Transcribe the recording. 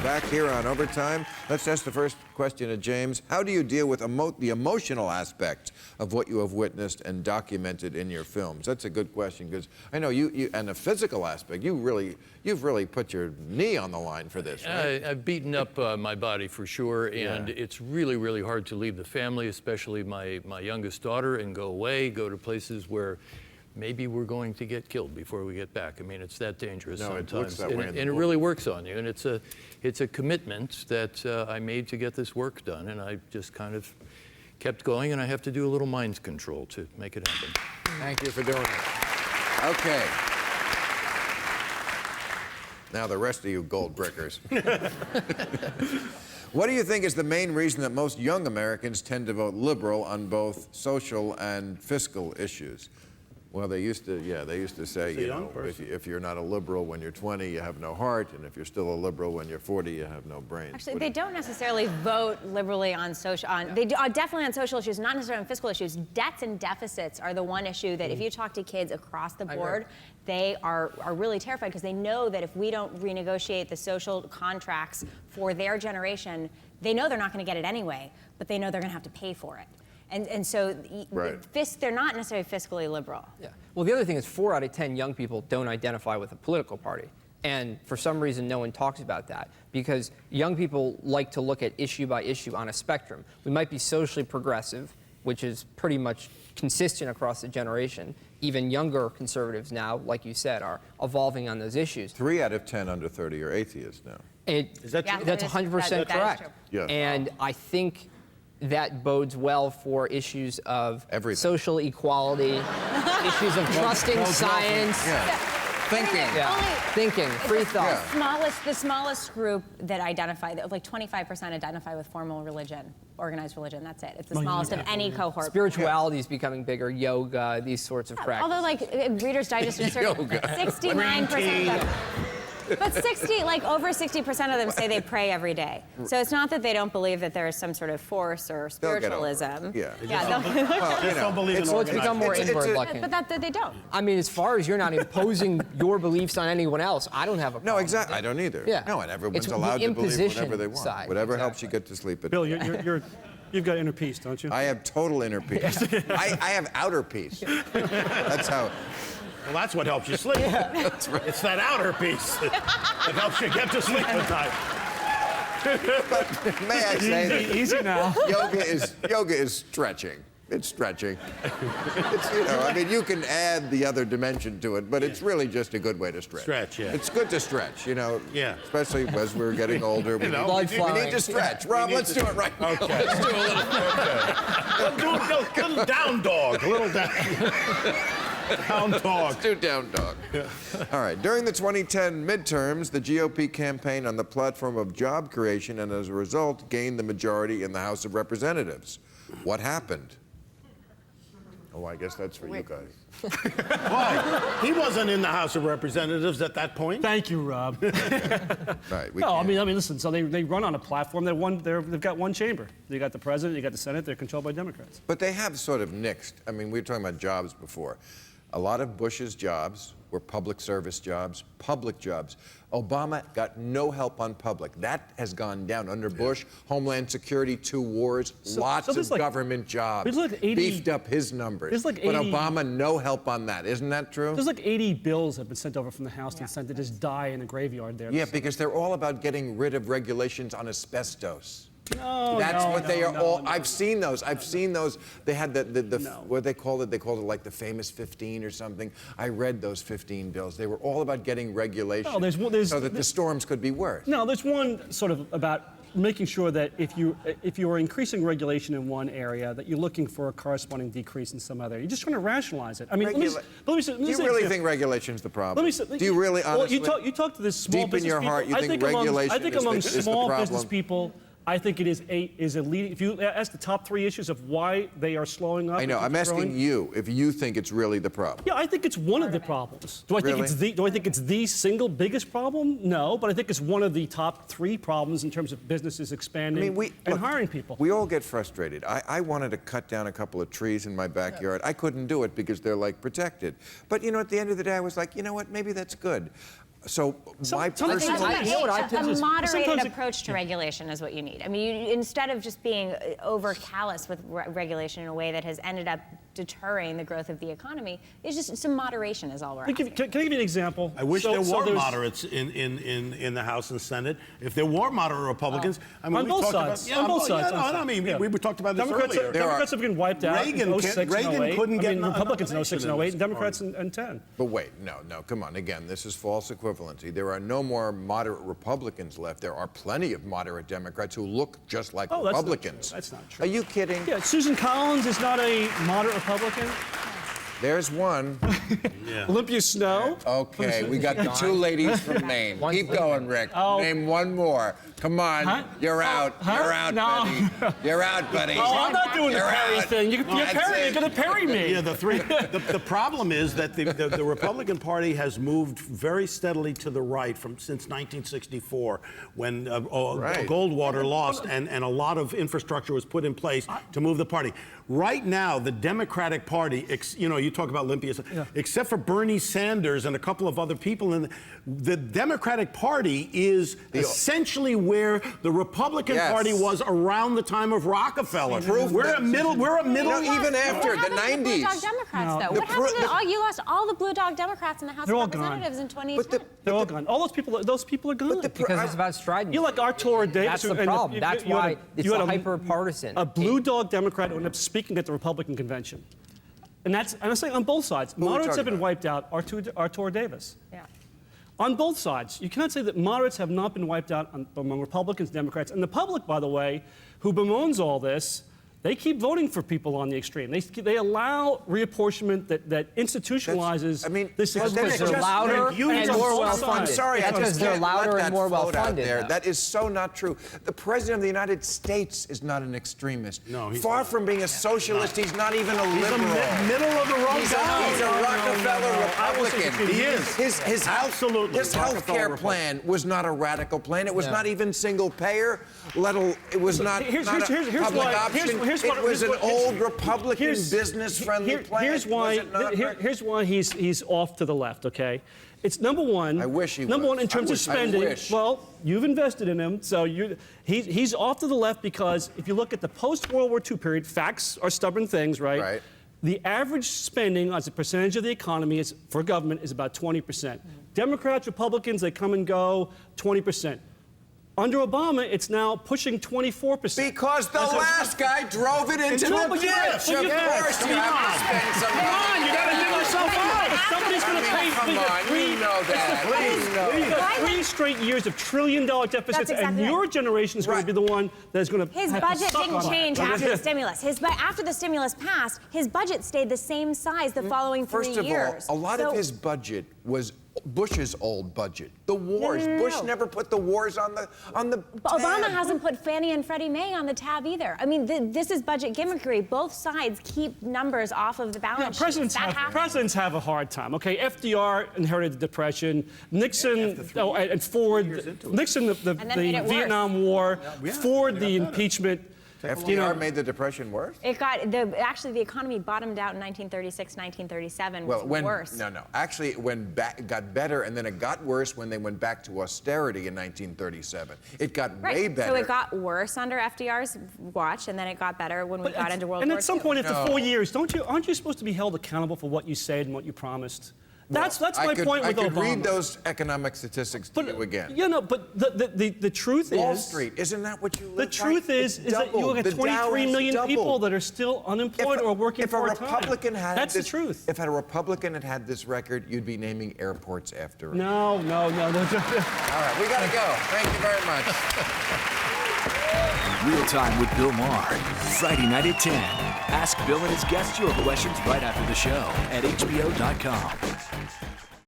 Back here on Overtime, let's ask the first question to James. How do you deal with the emotional aspect of what you have witnessed and documented in your films? That's a good question, because I know you and the physical aspect, you've really put your knee on the line for this, right? I've beaten up my body for sure, and it's really, really hard to leave the family, especially my youngest daughter, and go away, go to places where maybe we're going to get killed before we get back. I mean, it's that dangerous sometimes. It looks that way in the and it really works on you. And it's a commitment that I made to get this work done, and I just kind of kept going, and I have to do a little mind control to make it happen. Thank you for doing it. Okay. Now the rest of you gold brickers. What do you think is the main reason that most young Americans tend to vote liberal on both social and fiscal issues? Well, they used to say, you know, if you're not a liberal when you're 20, you have no heart, and if you're still a liberal when you're 40, you have no brains. Actually, they don't necessarily vote liberally on social, they do, definitely on social issues, not necessarily on fiscal issues. Debts and deficits are the one issue that if you talk to kids across the board, they are really terrified because they know that if we don't renegotiate the social contracts for their generation, they know they're not going to get it anyway, but they know they're going to have to pay for it. And so they're not necessarily fiscally liberal. Yeah. Well, the other thing is 4 out of 10 young people don't identify with a political party. And for some reason, no one talks about that because young people like to look at issue by issue on a spectrum. We might be socially progressive, which is pretty much consistent across the generation. Even younger conservatives now, like you said, are evolving on those issues. 3 out of 10 under 30 are atheists now. Is that true? That's 100% correct. Yeah. And I think that bodes well for issues of social equality, issues of trusting science. Thinking, free thought. The smallest group that identify, like 25% identify with formal religion, organized religion, that's it. It's the smallest of any cohort. Spirituality is becoming bigger, yoga, these sorts of practices. Although, like, Reader's Digest, 69% of them. But over 60% of them say they pray every day. So it's not that they don't believe that there is some sort of force or spiritualism. Don't believe in it's become more inward-looking. But that they don't. I mean, as far as you're not imposing your beliefs on anyone else, I don't have a problem. No, exactly. I don't either. Yeah. No, and everyone's allowed to believe whatever they want. Whatever helps you get to sleep at night. Bill, you've got inner peace, don't you? I have total inner peace. I have outer peace. That's how. Well, that's what helps you sleep. That's right. It's that outer piece that helps you get to sleep at night. But may I say that easy now. Yoga is stretching. It's stretching. It's, you know, I mean, you can add the other dimension to it, but it's really just a good way to stretch. Stretch, yeah. It's good to stretch, you know. Yeah. Especially as we're getting older. We need to stretch. Rob, let's do it right now. Okay. Let's do a little. Okay. A little down dog. A little down. Down dog. Let's do down dog. All right. During the 2010 midterms, the GOP campaigned on the platform of job creation and as a result gained the majority in the House of Representatives. What happened? Oh, I guess that's for you guys. Why? He wasn't in the House of Representatives at that point. Thank you, Rob. Right. I mean, listen. So they run on a platform. They've got one chamber. You got the president. You got the Senate. They're controlled by Democrats. But they have sort of nixed. I mean, we were talking about jobs before. A lot of Bush's jobs were public service jobs, public jobs. Obama got no help on public. That has gone down. Under Bush, Homeland Security, 2 wars, lots of government jobs. Beefed up his numbers. But Obama, no help on that. Isn't that true? There's like 80 bills that have been sent over from the House to the Senate to just die in a graveyard there. Yeah, because they're all about getting rid of regulations on asbestos. That's what they are all. I've seen those. They had what they called it. They called it like the famous 15 or something. I read those 15 bills. They were all about getting regulation so that the storms could be worse. No, there's one sort of about making sure that if you are increasing regulation in one area, that you're looking for a corresponding decrease in some other. You're just trying to rationalize it. I mean, do you really think regulation's the problem? Do you really honestly? Well, you talk to this small deep in your heart, you think regulation I think among is the small problem? business people, I think it is a leading. If you ask the top 3 issues of why they are slowing up, I know. I'm asking you if you think it's really the problem. Yeah, I think it's one of the problems. Do I think it's the single biggest problem? No, but I think it's one of the top 3 problems in terms of businesses expanding and hiring people. We all get frustrated. I wanted to cut down a couple of trees in my backyard. I couldn't do it because they're like protected. But you know, at the end of the day, I was like, you know what? Maybe that's good. So my sometimes- personal... I- you know what I a tend to- moderated sometimes- approach to regulation is what you need. I mean, instead of just being over callous with regulation in a way that has ended up deterring the growth of the economy, it's just some moderation is all we're asking. Can I give you an example? I wish So- there so were there's- moderates in the House and Senate. If there were moderate Republicans, I mean, On we both talked sides. about, On both sides. Yeah, no, I mean, Yeah. we talked about this Democrats, earlier. Democrats have been wiped out Reagan in can't- 06 Reagan and 08. couldn't get Republicans in a 06 and nomination 08, in and Democrats in 10. But wait, no, come on. Again, this is false equivalency. There are no more moderate Republicans left. There are plenty of moderate Democrats who look just like Oh, that's not Republicans. true. That's not true. Are you kidding? Yeah, Susan Collins is not a moderate Republican. There's one. Olympia Snow. Okay, we got the two ladies from Maine. One's Keep going, Rick. Oh. Name one more. Come on. Huh? You're out. Huh? You're out, No. buddy. You're out, buddy. Oh, I'm not doing the You're Perry out. thing. You're That's it. going to parry me. Yeah, the problem is that the Republican Party has moved very steadily to the right since 1964, when Right. Goldwater lost and a lot of infrastructure was put in place to move the party. Right now, the Democratic Party, you talk about Olympia, except for Bernie Sanders and a couple of other people, the Democratic Party is essentially where the Republican Yes. Party was around the time of Rockefeller. Proof We're that- a middle. Even after What the happened to the Blue 90s. Dog Democrats, No. though? The What happened pro- to all? You lost all the Blue Dog Democrats in the House They're of all gone. Representatives in 2010. But the- They're all gone. All those people are gone. Because it's about striding. You like Artur Davis. That's the and problem. That's you had why it's you had hyper-partisan. A Blue Dog Democrat who ended up speaking at the Republican convention. And I'm saying on both sides. Who are we Moderates have talking been wiped out. Artur Davis. Yeah. On both sides. You cannot say that moderates have not been wiped out among Republicans and Democrats. And the public, by the way, who bemoans all this, they keep voting for people on the extreme. They allow reapportionment that institutionalizes this because exchange. they're louder and more well-funded. I'm sorry, That's I because just they're can't louder let and that more float out well-funded. there. though. That is so not true. The President of the United States is not an extremist. No, he's Far not. from being a socialist, he's not even a He's liberal. a middle of the road He's guy. a Rockefeller Republican. He is. His Absolutely. His health care Rockefeller plan was not a radical plan. It was Yeah. not even single payer. It was not, Here's not a why- public option. here's it what- was here's an what- old Republican here's- business-friendly plan. Here's why. Was it not, Rick? Here's why he's off to the left. Okay, it's number one. I wish he number was. one in terms I of wish. spending. I wish. Well, you've invested in him, so he's off to the left because if you look at the post-World War II period, facts are stubborn things, right? Right. The average spending as a percentage of the economy for government is about 20%. Democrats, Republicans, they come and go, 20%. Under Obama, it's now pushing 24%. Because the last guy drove it into No, the but you- ditch. but Of you- course, you have to spend some money. Come on, you gotta dig yourself out. Somebody's going to pay. Come on, you know that. You know We've got Why- 3 straight years of trillion-dollar deficits, That's exactly and right. your generation is going to be the one that's going to. His budget didn't change after the stimulus. After the stimulus passed, his budget stayed the same size the following 3 First of years. all, a lot of his budget was Bush's old budget. The wars. Bush never put the wars on the Obama tab. hasn't put Fannie and Freddie Mae on the tab either. I mean, this is budget gimmickry. Both sides keep numbers off of the balance sheet. Presidents have a hard time. Okay, FDR inherited the Depression. Nixon and Ford. Nixon the then made it worse. Vietnam War. Ford the impeachment. FDR made the Depression worse? Actually, the economy bottomed out in 1936, 1937. Well, worse. No. Actually, it got better, and then it got worse when they went back to austerity in 1937. It got way better. So it got worse under FDR's watch, and then it got better when we got into World War II. And at some point after 4 years, aren't you supposed to be held accountable for what you said and what you promised? That's my point with Obama. I could read those economic statistics to you again. You know, but the truth is... Wall Street, isn't that what you live The truth is that you look at 23 million people that are still unemployed or working part-time. That's the truth. If a Republican had had this record, you'd be naming airports after him. No. All right, we got to go. Thank you very much. Real Time with Bill Maher, Friday night at 10. Ask Bill and his guests your questions right after the show at HBO.com.